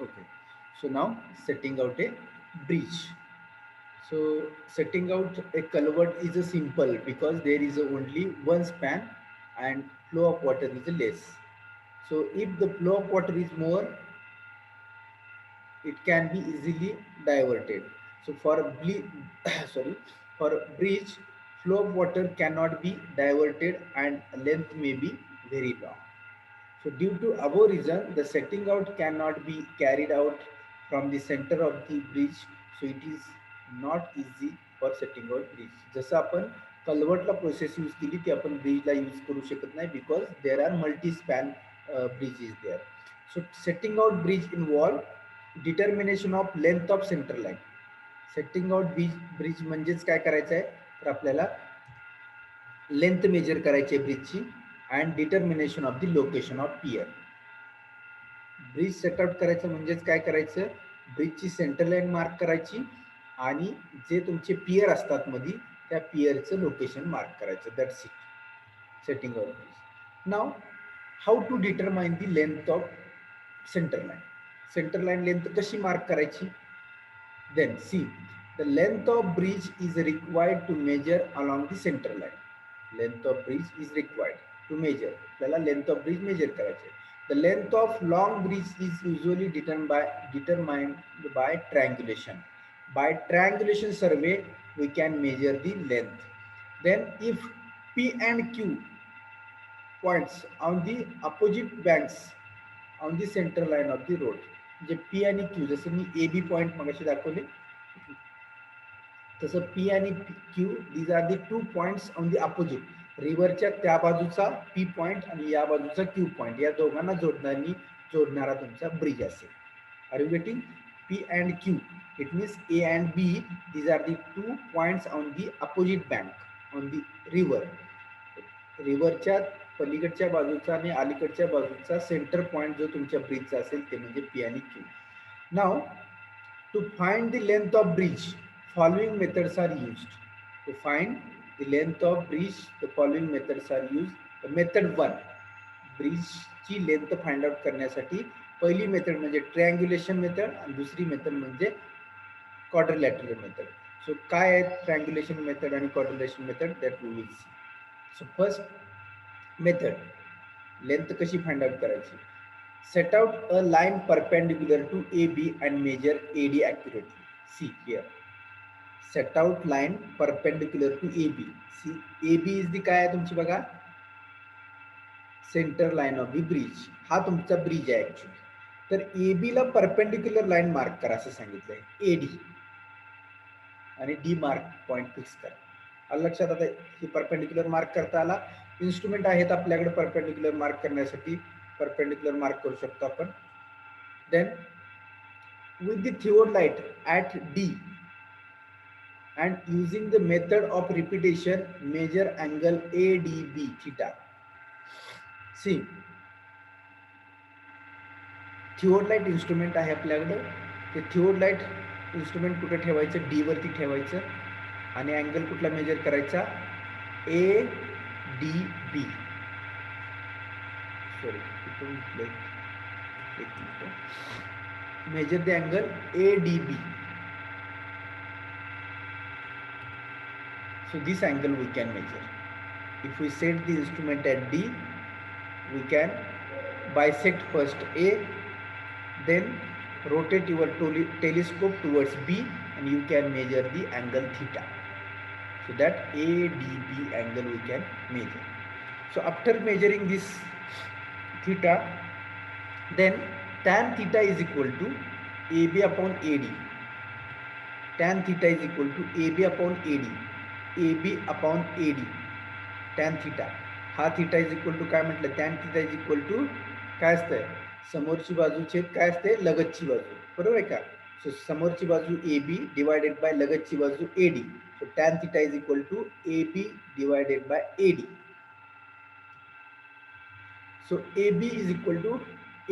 Okay. So now setting out a bridge. So setting out a culvert is a simple because there is a only one span and flow of water is less. So if the flow of water is more, it can be easily diverted. So for a sorry, for a bridge, flow of water cannot be diverted and length may be very long. So due to above reason, the setting out cannot be carried out from the center of the bridge. So it is not easy for setting out bridge. जसं आपण कल्वर्टला process use केली ती आपण ब्रिजला use करू शकत नाही because there are multi span bridge is there. So setting out bridge involve determination of length of centre line. Setting out bridge म्हणजेच काय करायचं आहे तर आपल्याला लेंथ मेजर करायची आहे ब्रिजची and determination of the location of pier. Bridge set out करायचं म्हणजेच काय करायचं ब्रिजची सेंटर लाईन मार्क करायची आणि जे तुमचे पियर असतात मध्ये त्या पियरचं लोकेशन मार्क करायचं. That's it setting out bridge. Now how to determine the length of centre line. Centre line length कशी मार्क करायची. Then see the length of bridge is required to measure along the centre line. Length of bridge is required to measure. आपल्याला length of bridge measure करायचे. The length of long bridge is usually determined by triangulation. By triangulation survey, we can measure the length. Then if P and Q points on the opposite banks on the center line of the road, म्हणजे P आणि Q जसं मी AB point मगाशी दाखवले तसं P आणि Q these are the two points on the opposite. रिव्हरच्या त्या बाजूचा P point आणि या बाजूचा क्यू पॉइंट या दोघांना जोडणारा तुमचा ब्रिज असेल. Are you getting. P and Q it means A and B these are the two points on the opposite bank on the river. रिव्हरच्या पलीकडच्या बाजूचा आणि अलीकडच्या बाजूचा सेंटर पॉइंट जो तुमच्या ब्रिजचा असेल ते म्हणजे पी आणि Q. Now to find the length of bridge following methods are used. To find the length of bridge the following methods are used. Method 1 bridge ची लेंथ फाइंड आउट करण्यासाठी पहिली method म्हणजे ट्रायंग्युलेशन मेथड आणि दुसरी method म्हणजे quadrilateral method. So काय आहे triangulation method आणि quadrilateral method that we will see. So first method length कशी फाइंड आउट करायची. Set out a line perpendicular to A B and measure A D accurately. See here set out line perpendicular to AB. See, AB is the काय आहे तुमची बघा centre line of the bridge. हा तुमचा bridge आहे actually. तर AB ला perpendicular line mark करा असं सांगितलंय. AD आणि डी मार्क पॉइंट फिक्स करा. आलं लक्षात. आता ही परपेंडिक्युलर मार्क करता आला. इन्स्ट्रुमेंट आहेत आपल्याकडे परपेंडिक्युलर मार्क करण्यासाठी. परपेंडिक्युलर मार्क करू शकतो आपण. देन विथ द थिओडाइट at D and using the method of repetition measure angle ADB theta. See, थिओडाइट इन्स्ट्रुमेंट आहे आपल्याकडं. ते थिओडाइट इन्स्ट्रुमेंट कुठं ठेवायचं डी वरती ठेवायचं आणि अँगल कुठला मेजर करायचा ADB. Sorry measure the angle ADB. So this angle we can measure. If we set the instrument at D, we can bisect first A, then rotate your telescope towards B and you can measure the angle theta. So that ADB angle we can measure. So after measuring this theta, then tan theta is equal to AB upon AD. Tan theta is equal to AB upon AD. AB upon AD tan theta. हा theta is equal to काय म्हटलं tan theta is equal to काय असतंय समोरची बाजू छेद काय असते लगतची बाजू. बरोबर आहे का. सो समोरची बाजू AB डिवायडेड बाय लगतची बाजू AD. So tan theta is equal to AB divided by AD. सो AB is equal to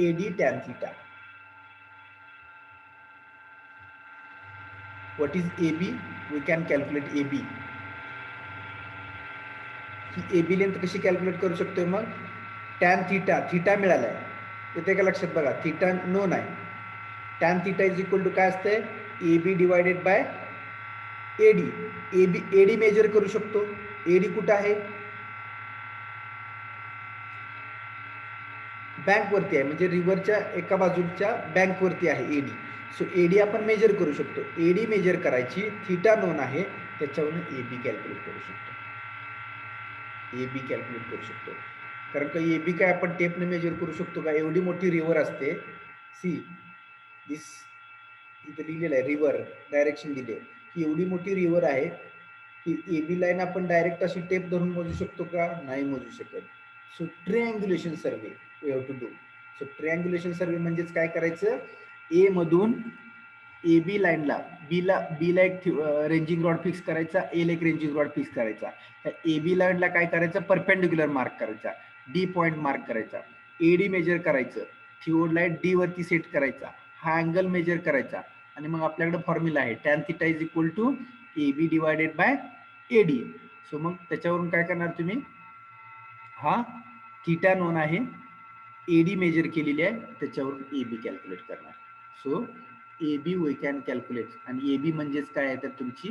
AD tan theta. What is AB? We can calculate AB. He AB length कशी calculate करू शकतोय मग tan theta. Theta मिळालाय येते का लक्षात बघा. Theta known आहे tan theta is equal to काय असते, A B divided by A D. A D measure करू शकतो. एडी कुठं आहे, बँकवरती आहे, म्हणजे रिव्हरच्या एका बाजूच्या बँकवरती आहे एडी. सो एडी आपण मेजर करू शकतो. एडी मेजर करायची, थिटा नोन आहे, त्याच्यावरून ए बी कॅल्क्युलेट करू शकतो. ए बी कॅल्क्युलेट करू शकतो. कारण का ए बी काय आपण टेपने मेजर करू शकतो का, एवढी मोठी रिव्हर असते. सी दिस इथे लिहिलेलं आहे, रिव्हर डायरेक्शन दिले की एवढी मोठी रिव्हर आहे की ए बी लाईन आपण डायरेक्ट अशी टेप धरून मोजू शकतो का, नाही मोजू शकत. सो ट्रिअँग्युलेशन सर्वे वी हॅव टू डू. सो ट्रिअँग्युलेशन सर्वे म्हणजेच काय करायचं, ए मधून ए बी लाईनला बीला एक रेंजिंग रॉड फिक्स करायचा, एला एक रेंजिंग रॉड फिक्स करायचा. ए बी लाईनला काय करायचं, परपेंडिक्युलर मार्क करायचा, डी पॉईंट मार्क करायचा, एडी मेजर करायचं, थिओड लाईन डी वरती सेट करायचा, हा अँगल मेजर करायचा, आणि मग आपल्याकडे फॉर्म्युला आहे tan theta is equal to A B divided by AD. So मग त्याच्यावरून काय करणार तुम्ही, हा थिटा नोन आहे, एडी मेजर केलेली आहे, त्याच्यावरून ए बी कॅल्क्युलेट करणार. So A B we can calculate, आणि ए बी म्हणजेच काय आहे तर तुमची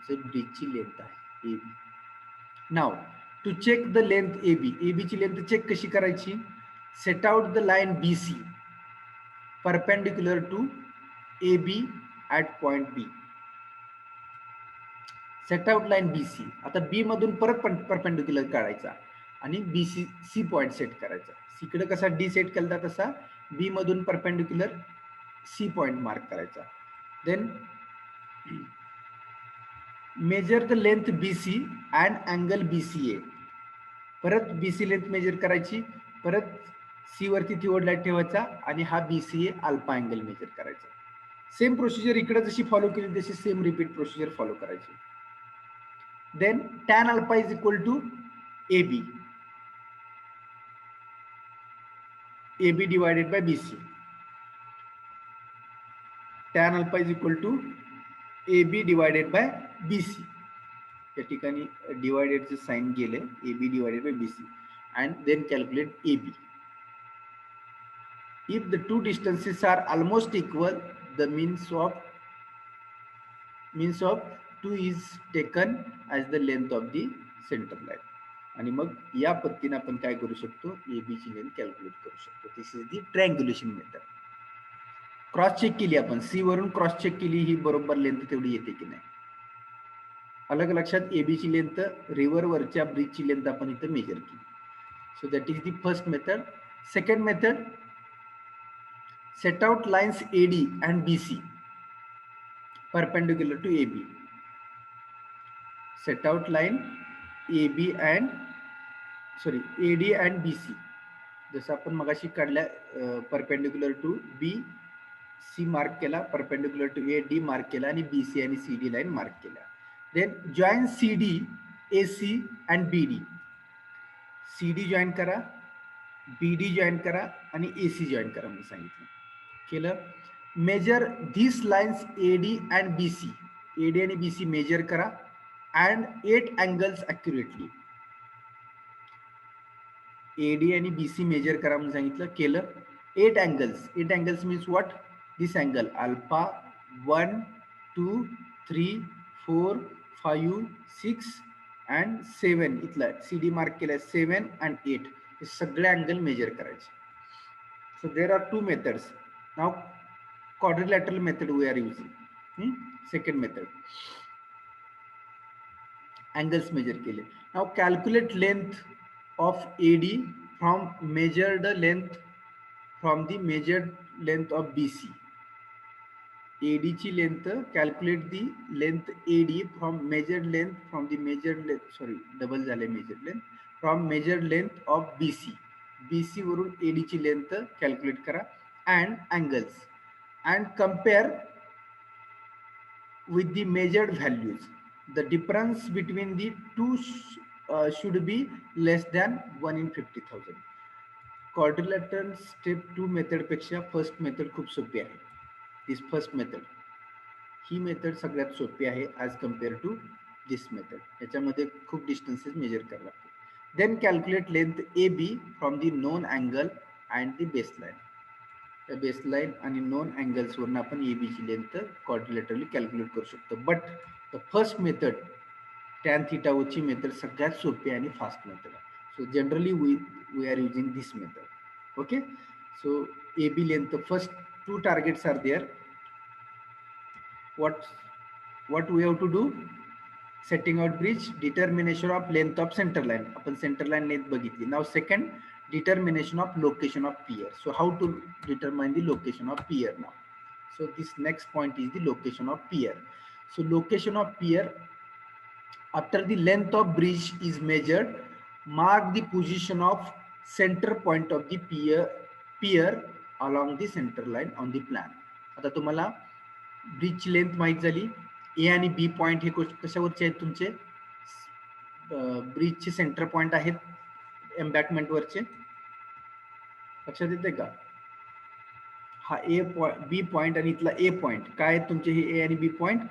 ब्रिजची लेंथ आहे A B. Now to check the length A B, A बीची लेंथ चेक कशी करायची, set out the line B C perpendicular to A B at point B. Set out line B C, आता B मधून परत perpendicular काढायचा आणि B C C point set करायचा. सीकडे कसा डी सेट केला तसा बी मधून परपेंडिक्युलर सी पॉइंट मार्क करायचा. Then measure the length B C and angle B C ए, परत बी सी लेंथ मेजर करायची, परत सी वरती थिओड लाईट ठेवायचा आणि हा बी सी ए अल्फा अँगल मेजर करायचा. सेम प्रोसिजर इकडे जशी फॉलो केली तशी सेम रिपीट प्रोसिजर फॉलो करायची. Then tan alpha is equal to AB, AB divided by BC. Tan alpha is equal to AB divided by BC. या ठिकाणी डिवायडेडचे sign गेले, AB divided by BC, and then calculate AB. If the two distances are almost equal, the means of 2 is taken as the length of the center line. आणि मग या पद्धतीने आपण काय करू शकतो, ए बी ची लेंथ कॅल्क्युलेट करू शकतो. This is the triangulation method. Cross check केली आपण, सी वरून क्रॉस चेक केली, ही बरोबर लेंथ तेवढी येते की नाही. अलग लक्षात, ए बी ची लेंथ रिव्हर वरच्या ब्रिजची लेंथ आपण इथे मेजर केली. So that is the first method. Second method, set out lines A D and B C perpendicular to A B. Set out line A B and A D and B C, जसं आपण मगाशी काढल्या, perpendicular to B C mark केला, perpendicular to A D mark केला, आणि B C आणि C D line mark केल्या. Then join C D A C and B D. C D join करा, बी डी जॉईन करा आणि A C join करा म्हणून सांगितलं. केलं. Measure these lines A D and B C, A D आणि B C measure करा, and 8 angles accurately. A D आणि बी सी मेजर करा म्हणून सांगितलं. केलं. 8 angles, 8 angles means what, this angle alpha 1 2 3 4 5 6 and 7, इथला सी डी मार्क केलं 7 and 8, हे सगळे अँगल मेजर करायचे. So there are 2 methods. Now quadrilateral method we are using. Second method, angles measure केले. Now calculate length of AD from measured length from the measured length of BC. AD ची length, calculate the length AD from measured length from the measured length, sorry double झाले measured length, from measured length of BC. BC वरून AD ची length calculate करा, and angles, and compare with the measured values. The difference between the two should be less than 1 in 50,000. Quadrilateral step 2 method पेक्षा first method खूप सोपी आहे. This first method, ही method सगळ्यात सोपी आहे as compare to this method. याच्यामध्ये खूप डिस्टन्सेस मेजर करावं लागते. Then calculate length A B from the known angle and the base line. त्या बेसलाईन आणि नोन अँगल्सवरून आपण ए बीची लेंथ क्वाड्रिलेटरली कॅल्क्युलेट करू शकतो. But the first method tan थिटाची मेथड सगळ्यात सोपी आणि फास्ट मेथड आहे. So generally we are using this method. Okay. So A B length, first two targets are there. what we have to do? Setting out bridge, determination of length of center line. आपण center line length बघितली. Now second, determination of location of pier. So how to determine the location of pier now? So this next point is the location of pier. So location of pier, after the length of bridge is measured, mark the position of center point of the pier along the center line on the plan. आता तुम्हाला ब्रिजची length माहित झाली. ए आणि B point हे कशावरचे आहेत तुमचे? ब्रिजचे centre point आहेत एम्बॅकमेंट वरचे. लक्षात येते का? हा ए बी पॉइंट आणि इथला ए पॉइंट काय आहेत तुमचे? हे ए आणि बी पॉइंट.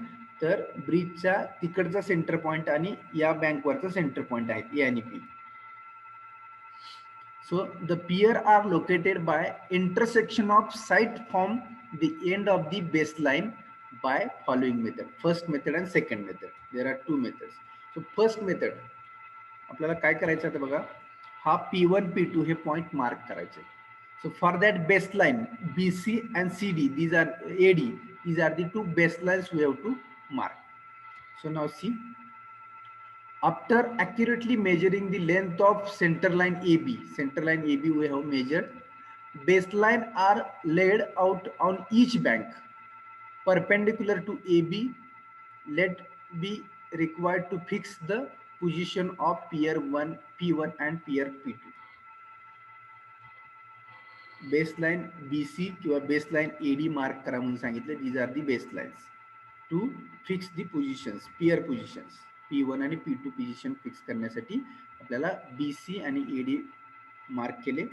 तर ब्रिजचा तिकडचा सेंटर पॉइंट आणि या बँकवरचा सेंटर पॉइंट आहेत ए आणि B. So the pier are located by intersection of site from the end of the baseline by following method. First method and second method. There are two methods. So first method, आपल्याला काय करायचं आहे बघा, हा P1 P2 हे point mark करायचे. So for that baseline BC and CD, these are AD, these are the two baselines we have to mark. So now see, after accurately measuring the length of center line AB we have measured, baseline are laid out on each bank perpendicular to AB. Let be required to fix the position of pier 1 P1 and pier P2. Baseline BC किंवा baseline AD mark करा म्हणून सांगितले. These are the baselines to fix the positions, pier positions. P1 आणि P2 position fix करण्यासाठी आपल्याला BC आणि AD mark केले.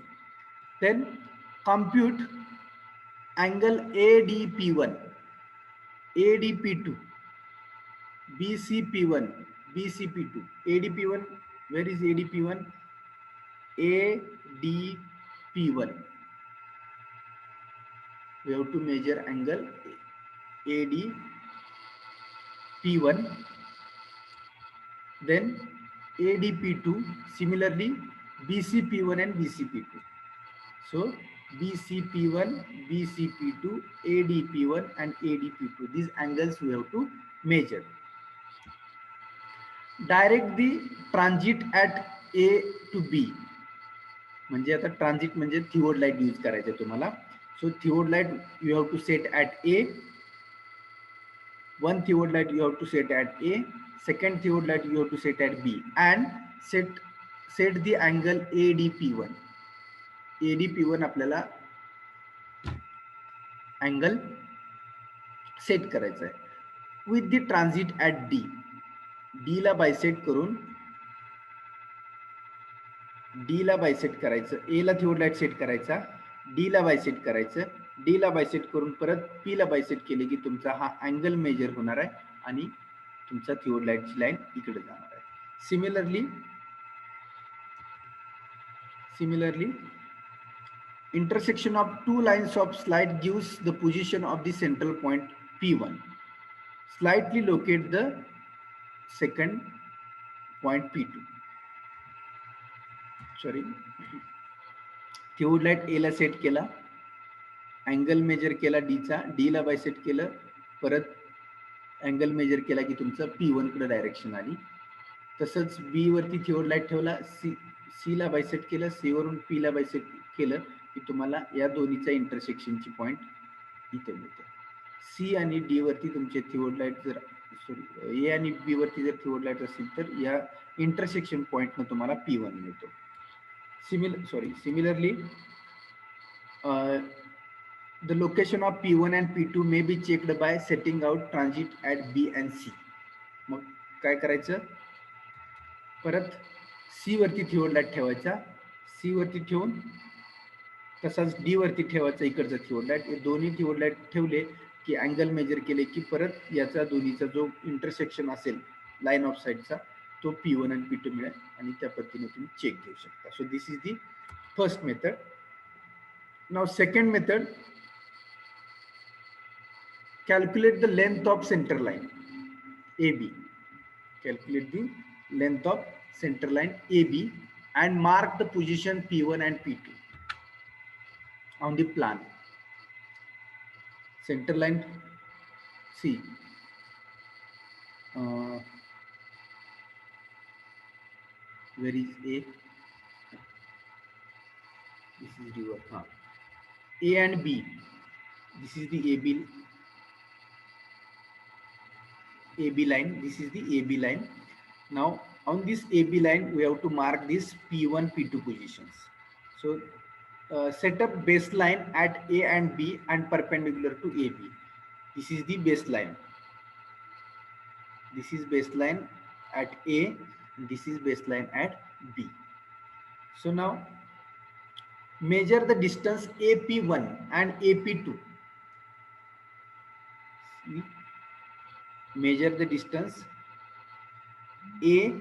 Then compute angle ADP1, ADP2, BCP1, BCP2, ADP1. Where is ADP1? ADP1. We have to measure angle ADP1. Then ADP2, similarly BCP1 and BCP2. So BCP1, BCP2, ADP1 and ADP2. These angles we have to measure. Direct the transit at A to B. म्हणजे आता transit म्हणजे थिओड light use करायचं तुम्हाला. So theodolite you have to set at A. One theod light you have to set at A, second theod light you have to set at B, and set the angle ADP1. ADP1 आपल्याला angle set करायचा आहे with the transit at D. D ला बायसेट करून D ला बायसेट करायचं, A La थिओड light set करायचा, D ला बायसेट करायचं, D ला बायसेट करून परत P ला बायसेट केले की तुमचा हा अँगल मेजर होणार आहे आणि तुमचा थिओड लाईटची लाईन इकडे जाणार आहे. Similarly, intersection of two lines of slide gives the position of the central point P1. Slightly locate the second point P2. Sorry, theodolite A ला सेट केला, अँगल मेजर केला डीचा, डी ला बायसेट केलं, परत अँगल मेजर केला की तुमचं P1 कडे डायरेक्शन आली. तसंच बी वरती थिओड लाईट ठेवला, सी ला बायसेट केलं, सी वरून पी ला बायसेट केलं की तुम्हाला या दोन्हीचा इंटरसेक्शनची पॉइंट इथे मिळते. सी आणि डी वरती तुमचे थिओड लाईट जर सॉरी ए आणि बी वरती जर थिओड लाईट असेल तर या इंटरसेक्शन पॉइंटनं तुम्हाला P1 मिळतो. Similarly, the location of P1 and P2 may be checked by setting out transit at B and C. मग काय करायचं? परत सी वरती थिओड लाईट ठेवायचा, सी वरती ठेवून तसाच डी वरती ठेवायचा इकडचा थिओड लाईट. हे दोन्ही थिओड लाईट ठेवले की अँगल मेजर केले की परत याचा दोन्हीचा जो इंटरसेक्शन असेल लाईन ऑफ साईटचा तो P1 आणि P2 मिळेल आणि त्या पद्धतीने तुम्ही चेक घेऊ शकता. सो this is the first method. Now second method, calculate the length of center line AB. Calculate the length of center line AB and mark the position P1 and P2 on the plan. Center line, see, where is A? This is river. A and B. This is the AB line. This is the AB line. Now on this AB line, we have to mark this P1, P2 positions. So set up baseline at A and B and perpendicular to AB. This is the baseline. This is baseline at A. This is baseline at B. So now measure the distance AP1 and AP2. See? Measure the distance A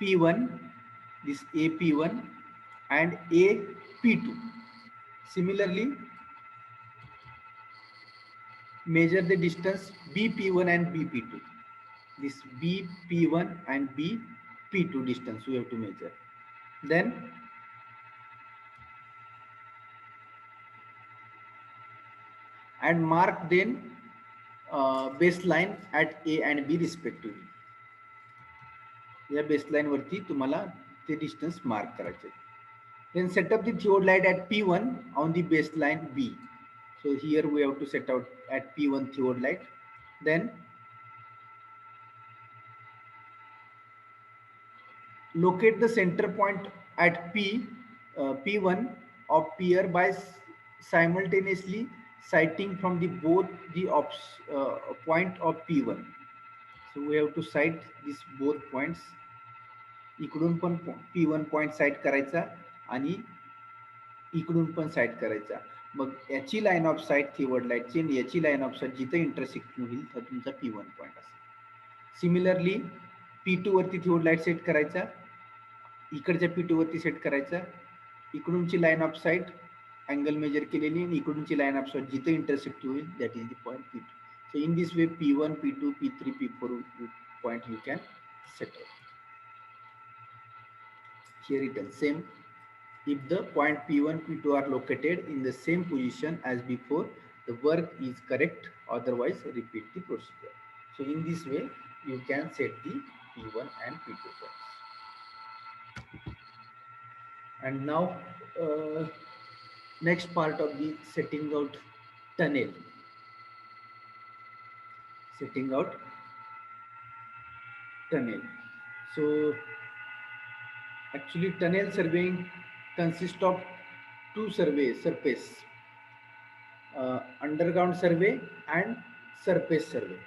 P1, this AP1 and AP2. Similarly, measure the distance BP1 and BP2. This BP1 and BP2 distance we have to measure. Then and mark then baseline at A and B respectively. या baseline वरती तुम्हाला ते distance mark करायचे. Then set up the theodolite at P1 on the baseline B. So here we have to set out at P1 theodolite. Then locate the center point at P1 of pier by simultaneously sighting from the both the point of P1. So we have to sight these both points. इकडून पण P1 point site करायचा आणि इकडून पण site करायचा. मग याची line of site थिओडलाइटची आणि याची लाईन ऑफ साइट जिथे इंटरसेक्शन होईल तर तुमचा P1 पॉइंट असेल. सिमिलरली P2 वरती थिओडलाइट सेट करायचा, इकडच्या P2 वरती सेट करायचा, इकडूनची line of sight angle measure केलेली आणि इकडूनची लाईन ऑफ साइट जिथे इंटरसेक्ट होईल that is the point P2. So in this way P1, P2, P3, P4 point you can set out. Here it is same. If the point P1, P2 are located in the same position as before, the work is correct. Otherwise, repeat the procedure. So in this way, you can set the P1 and P2 points. And now, next part of the setting out tunnel. Setting out tunnel. So actually tunnel surveying consists of two surface, underground survey and surface survey.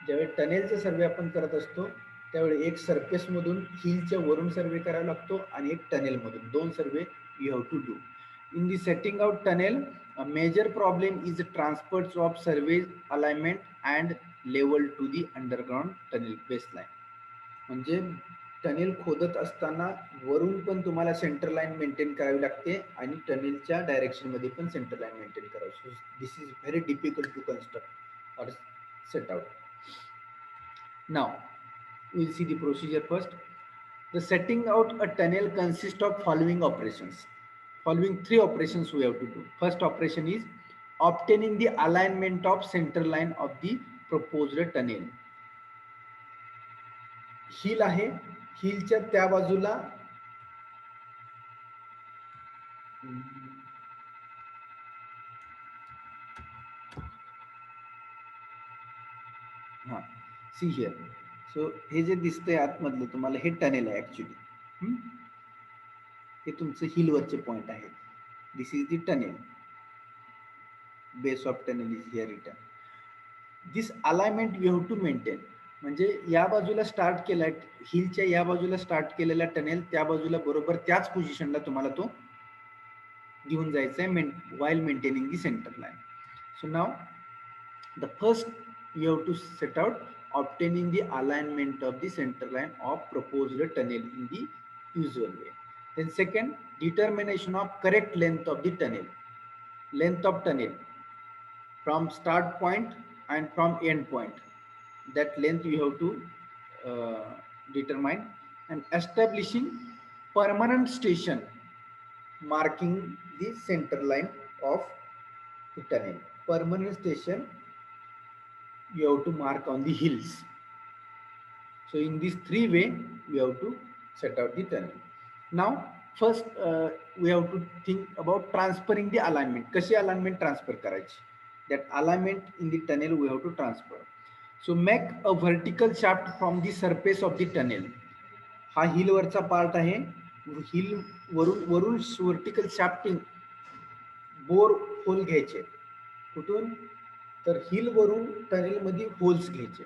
ज्यावेळी टनेलचा सर्वे आपण करत असतो त्यावेळी एक surface मधून हिलच्या वरून सर्वे करावा लागतो आणि एक टनेल मधून, दोन survey you have to do. In the setting out tunnel, a major problem is the transfers of survey alignment and level to the underground tunnel baseline. म्हणजे टनेल खोदत असताना वरून पण तुम्हाला सेंटर लाईन मेंटेन करावी लागते आणि टनेलच्या डायरेक्शन मध्ये पण सेंटर लाईन मेंटेन करावी. So this is very difficult to construct or set out. Now we will see the procedure first. The setting out a tunnel consist of following operations. Following three operations we have to do. First operation is obtaining the alignment of center line of the proposed tunnel. हिल आहे, हिलच्या त्या बाजूला हा see here. सो हे जे दिसतंय आतमधलं तुम्हाला हे tunnel आहे actually. हे तुमचं हिलवरचे पॉइंट आहे. This is the tunnel. Base of tunnel is here written. This alignment you have to maintain. म्हणजे या बाजूला स्टार्ट केला हिलच्या या बाजूला स्टार्ट केलेला टनेल त्या बाजूला बरोबर त्याच पोझिशनला तुम्हाला तो घेऊन जायचा आहे while maintaining the center line. So now the first you have to set out obtaining the alignment of the center line of proposed tunnel in the usual way. Then second, determination of correct length of the tunnel. Length of tunnel from start point and from end point. That length you have to determine, and establishing permanent station marking the center line of the tunnel. Permanent station you have to mark on the hills. So in these three way we have to set out the tunnel. Now first we have to think about transferring the alignment. कशी alignment transfer करायची? That alignment in the tunnel we have to transfer. So make a vertical shaft from the surface of the tunnel. हा हिल वरचा part आहे. हिल वरून vertical शाफ्टिंग bore hole घ्यायचे. कुठून? तर हिल वरून टनेल मध्ये होल्स घ्यायचे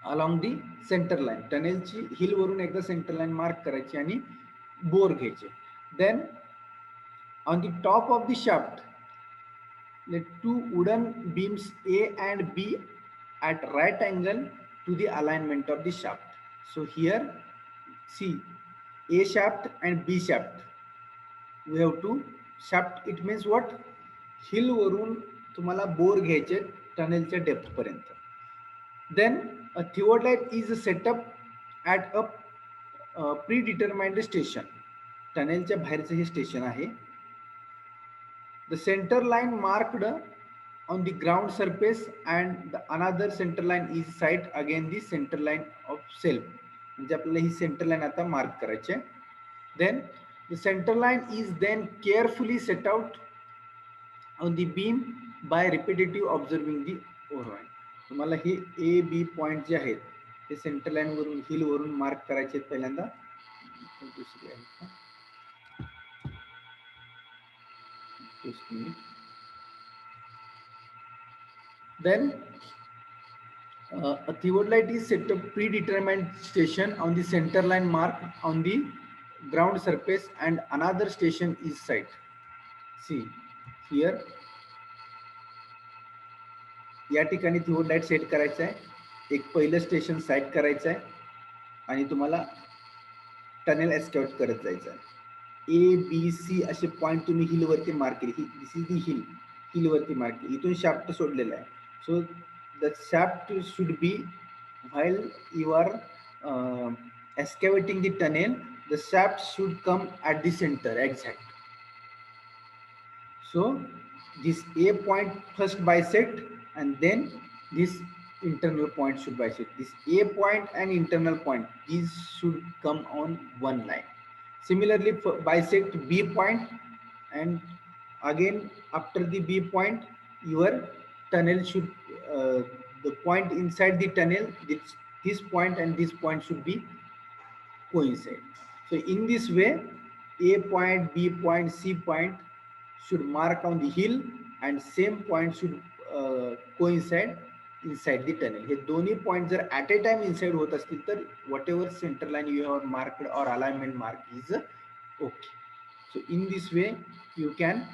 अलॉंग दी सेंटर लाईन. टनेलची हिल वरून एकदा सेंटर लाईन मार्क करायची आणि बोर घ्यायचे. Then on the top of the shaft let two wooden beams A and B at right angle to the alignment of the shaft. So here see A shaft and B shaft. We have to shaft, it means what? Hill वरून तुम्हाला bore घ्यायचे टनेलच्या depth पर्यंत. देन a theodolite is set up at a predetermined station. टनेलच्या बाहेरचं हे station आहे. The center line marked on the ground surface and the another center line is set again the center line of self. म्हणजे आपल्याला ही centre line आता mark करायची आहे. Then the center line is then carefully set out on the beam by repetitive observing the overline. तुम्हाला हे A B point जे आहेत ते centre line वरून हिल वरून मार्क करायचे आहेत पहिल्यांदा. दुसरी आहे just a minute. Then a theodolite is set up predetermined station on the center line mark on the ground surface and another station is set. See here या ठिकाणी थिओडलाइट सेट करायचं आहे. एक पहिलं स्टेशन सेट करायचं आहे आणि तुम्हाला टनेल एस्कॉर्ट करत जायचं आहे. ए बी सी असे पॉइंट तुम्ही हिल वरती मार्क केली. दिस इज दी हिल. हिल वरती मार्क केली. इथून शाफ्ट सोडलेला आहे. So the shaft should be while you are excavating the tunnel, the shaft should come at the center exact. So this A point first bisect and then this internal point should bisect. This A point and internal point, these should come on one line. Similarly bisect B point and again after the B point your tunnel should the point inside the tunnel, this point and this point should be coincide. So in this way A point, B point, C point should mark on the hill and same point should coincide inside the tunnel. हे दोन्ही point जर at a time inside होत असतील तर whatever center line you have marked or alignment mark is okay. So in this way you can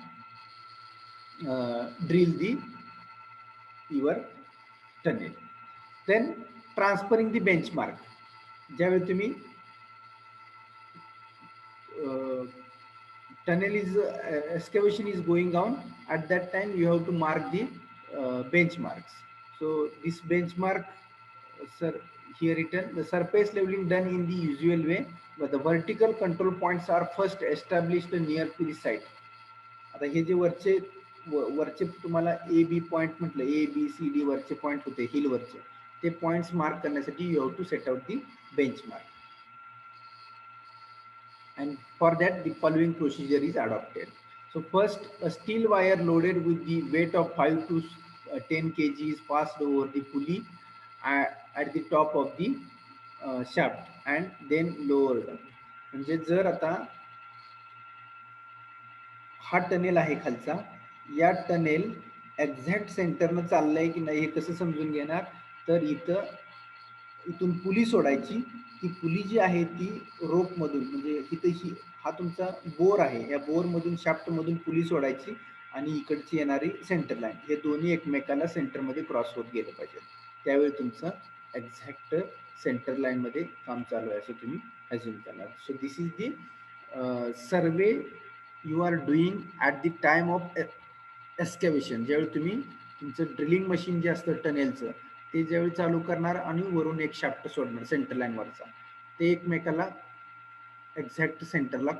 drill the your tunnel. Then transferring the benchmark. ज्यावेळी तुम्ही tunnel is excavation is going on, at that time you have to mark the benchmarks. So this benchmark sir here written, the surface leveling done in the usual way, but the vertical control points are first established near to the site. आता हे जे वरचे तुम्हाला ए B point म्हटलं, A B C D वरचे point होते hill वरचे, ते points mark करण्यासाठी you have to set out the benchmark. And for that the following procedure is adopted. So first a steel wire loaded with the weight of 5 to 10 kg is passed over the pulley at the top of the shaft and then lowered. म्हणजे जर आता हा tunnel आहे खालचा, या tunnel exact सेंटरनं चाललंय की नाही हे कसं समजून घेणार, तर इथून पुली सोडायची. ती पुली जी आहे ती रोप मधून, म्हणजे इथे हा तुमचा बोर आहे, या बोर मधून शाफ्ट मधून पुली सोडायची आणि इकडची येणारी सेंटर लाईन, हे दोन्ही एकमेकाला सेंटर मध्ये क्रॉस होत गेलं पाहिजे. त्यावेळी तुमचं एक्झॅक्ट सेंटर लाईनमध्ये काम चालू आहे असं तुम्ही अज्युम करणार. So this is the survey you are doing at the time of excavation. ज्यावेळी तुम्ही तुमचं ड्रिलिंग मशीन जे असतं टनेलचं ते ज्यावेळी चालू करणार आणि वरून एक शाफ्ट सोडणार सेंटर लाईनवरचा, ते एकमेकाला एक्झॅक्ट सेंटरला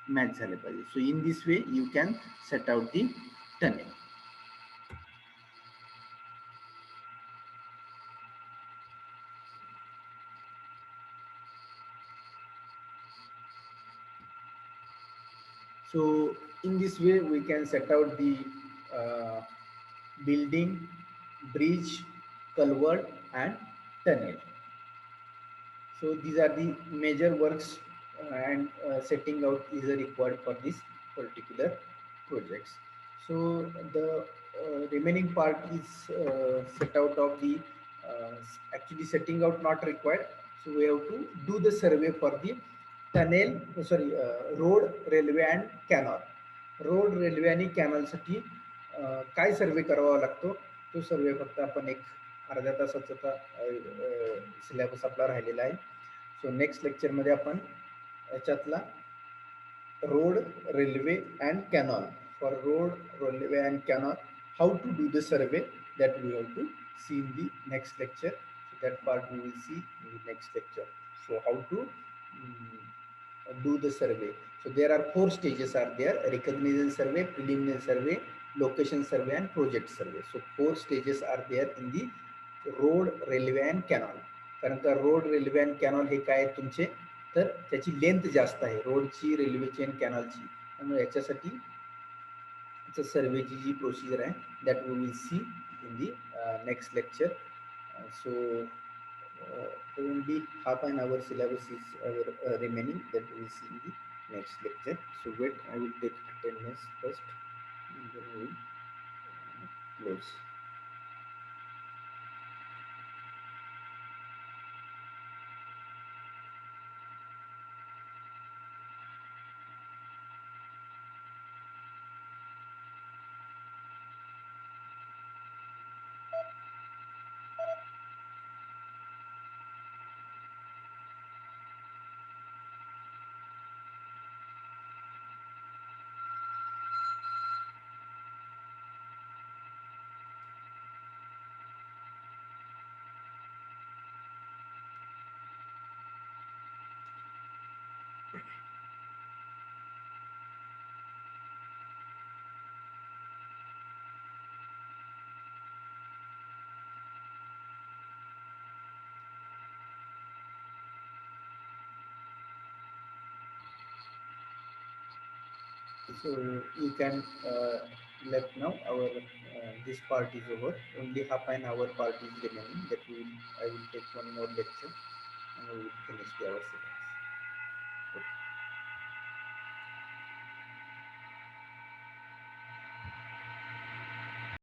मॅच झाले पाहिजे. So in this way you can set out the tunnel. So in this way we can set out the uh, building, bridge, culvert and tunnel. So these are the major works and setting out is required for this particular projects. So the remaining part is set out of the actually setting out not required. So we have to do the survey for the tunnel, sorry, road, railway and canal. Road railway आणि कॅनलसाठी काय सर्वे करावा लागतो तो सर्वे फक्त आपण एक अर्ध्या तासाचा सिलेबस आपला राहिलेला आहे. सो नेक्स्ट लेक्चरमध्ये आपण याच्यातला road railway and canal, for road railway and canal how to do the survey that we have to see in the next lecture. So that part we will see in the next lecture. So how to do the survey. So there are 4 stages are there: recognition survey, preliminary survey, location survey and project survey. So 4 stages are there in the road railway and canal. कारण का road railway and canal हे काय आहेत तुमचे, तर त्याची length जास्त आहे रोडची, रेल्वेची आणि कॅनॉलची. त्यामुळे याच्यासाठी सर्वेची जी प्रोसिजर आहे that we will see in the next lecture. So only half an hour syllabus is remaining that we will see in the next lecture. So wait, I will take attendance first and then we will close. So you can let now our this part is over. Only half an hour part is remaining. That I will take one more lecture and we will finish our syllabus. Okay.